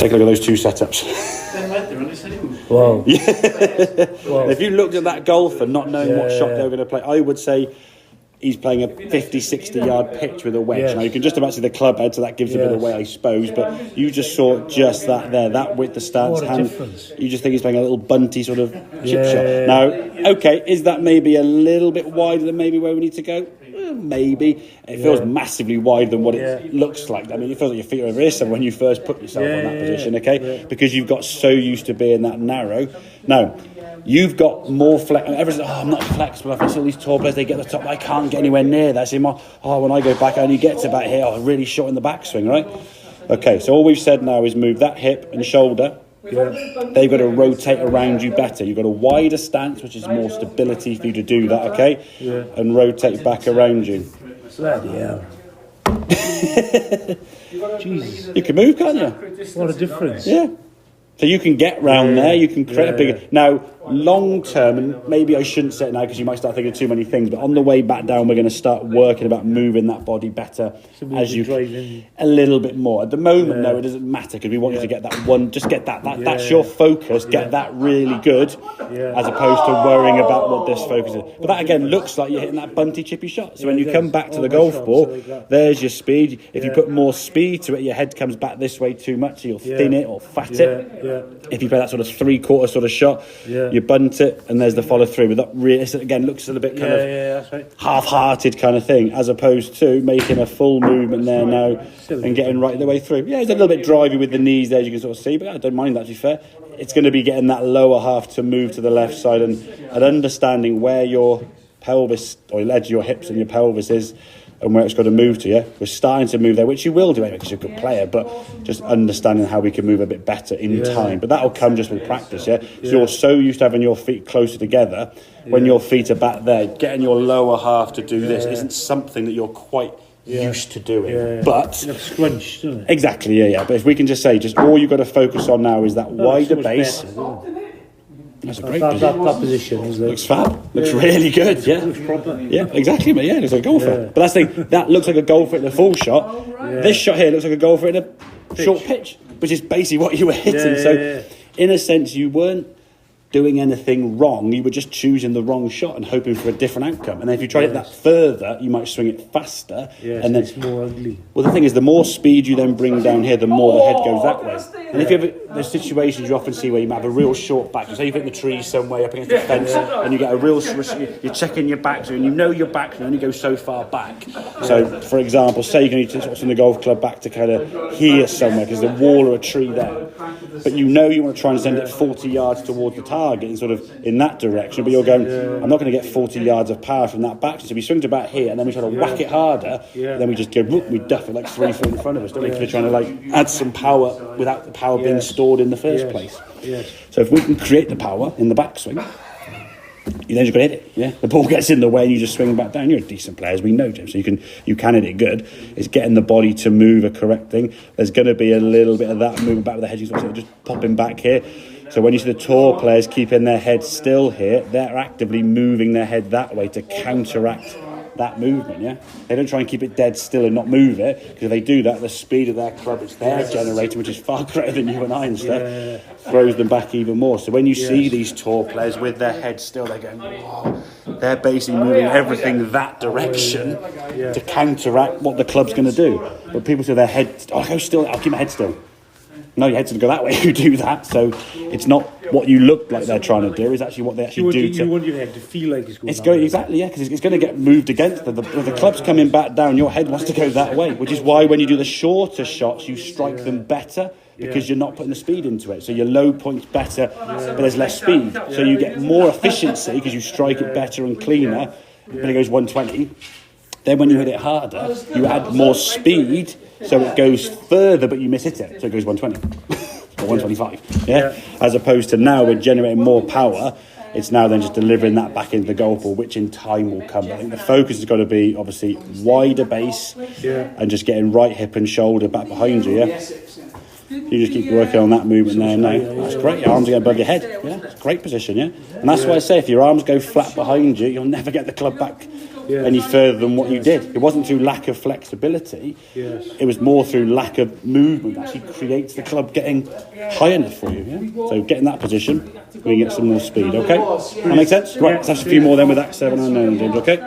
Take a look at those two setups. Wow. Yeah. Wow. If you looked at that golfer not knowing what shot they were going to play, I would say he's playing a 50, 60-yard pitch with a wedge. Yes. Now, you can just about see the club head, so that gives a bit away, I suppose. But you just saw just that there, that with the stance. What a difference. You just think he's playing a little bunty sort of chip shot. Now, okay, is that maybe a little bit wider than maybe where we need to go? Maybe. It feels massively wider than what it looks like. I mean, it feels like your feet are over here somewhere when you first put yourself on that position, okay? Yeah. Because you've got so used to being that narrow. Now, you've got more flex. Everyone's like, I'm not flexible. I see all these tall players, they get the top. I can't get anywhere near that. See, when I go back, I only get to about here. I'm really short in the backswing, right? Okay, so all we've said now is move that hip and shoulder. Yeah. They've got to rotate around you better. You've got a wider stance, which is more stability for you to do that, okay? Yeah. And rotate back around you. Yeah. Jesus. You can move, can't you? What a difference. Yeah. So you can get round there, you can create a bigger... Now, long term, and maybe I shouldn't say it now because you might start thinking of too many things, but on the way back down, we're going to start working about moving that body better as you... A little bit more. At the moment, no, it doesn't matter because we want you to get that one... Just get that. That's your focus. Get that really good as opposed to worrying about what this focus is. But that, again, looks like you're hitting that bunty, chippy shot. So when you come back to the golf ball, there's your speed. If you put more speed to it, your head comes back this way too much, so you'll thin it or fat it. If you play that sort of three-quarter sort of shot, you bunt it, and there's the follow-through. But that really, again, looks a little bit kind of that's right. half-hearted kind of thing, as opposed to making a full movement there now and getting right the way through. Yeah, it's a little bit drivey with the knees there, as you can sort of see, but I don't mind that, to be fair. It's going to be getting that lower half to move to the left side and understanding where your pelvis, or the edge of your hips and your pelvis is, and where it's got to move to, We're starting to move there, which you will do anyway because you're a good player, but just understanding how we can move a bit better in time. But that'll come just with practice, So you're so used to having your feet closer together, when your feet are back there, getting your lower half to do this isn't something that you're quite used to doing. But scrunched, isn't it? Exactly, But if we can just say, just all you've got to focus on now is that wider base. That's a great position. That position looks fab. Looks really good. Looks proper. Yeah, exactly, mate. Yeah, it looks like a golfer. But that's the thing. That looks like a golfer in a full shot. This shot here looks like a golfer in a short pitch, which is basically what you were hitting. So, in a sense, you weren't doing anything wrong. You were just choosing the wrong shot and hoping for a different outcome. And then if you try it that further, you might swing it faster. And then it's more ugly. Well, the thing is, the more speed you then bring down here, the more the head goes that way. And if you have there's situations you often see where you might have a real short back. So say you've hit the tree somewhere up against the fence, and you get a real you're checking your back, and you know your back can only go so far back. So, for example, say you're going to sort of send the golf club back to kind of here somewhere because there's a wall or a tree there, but you know you want to try and send it 40 yards towards the target and sort of in that direction. But you're going, I'm not going to get 40 yards of power from that back. So we swing to about here, and then we try to whack it harder. And then we just go, we duff it like 3 foot in front of us, don't we? Because we're trying to like add some power without the power being stored in the first place. So if we can create the power in the backswing, you then just got to hit it. The ball gets in the way and you just swing back down. You're a decent player, as we know, Jim, so you can hit it good. It's getting the body to move a correct thing. There's going to be a little bit of that moving back with the head, just popping back here. So when you see the tall players keeping their head still here, they're actively moving their head that way to counteract that movement, They don't try and keep it dead still and not move it, because if they do that, the speed of their club, it's their generator, which is far greater than you and I and stuff, throws them back even more. So when you see these tall players with their head still, they're going, whoa, they're basically moving everything that direction to counteract what the club's going to do. But people say their head, I'll go still, I'll keep my head still. No, your head's going to go that way. You do that, so it's not what you look like they're trying to do. It's actually what they actually do. You want your head to feel like it's going. It's going exactly, because it's going to get moved against them. The club's coming back down. Your head wants to go that way, which is why when you do the shorter shots, you strike them better because you're not putting the speed into it. So your low point's better, but there's less speed. So you get more efficiency because you strike it better and cleaner. But it goes 120. Then when you hit it harder, you add more speed, so it goes further, but you miss hit it, so it goes 120 or 125. As opposed to now we're generating more power. It's now then just delivering that back into the golf ball, which in time will come. I think the focus has got to be obviously wider base and just getting right hip and shoulder back behind you. You just keep working on that movement there and now. That's great. Your arms are going above your head. It's a great position. And that's why I say if your arms go flat behind you, you'll never get the club back any further than what you did. It wasn't through lack of flexibility. Yes. It was more through lack of movement that actually creates the club getting high enough for you. Yeah? So get in that position, we can get some more speed. Okay, that makes sense. Right, let's have a few more then with that 7 unknown, James. Okay.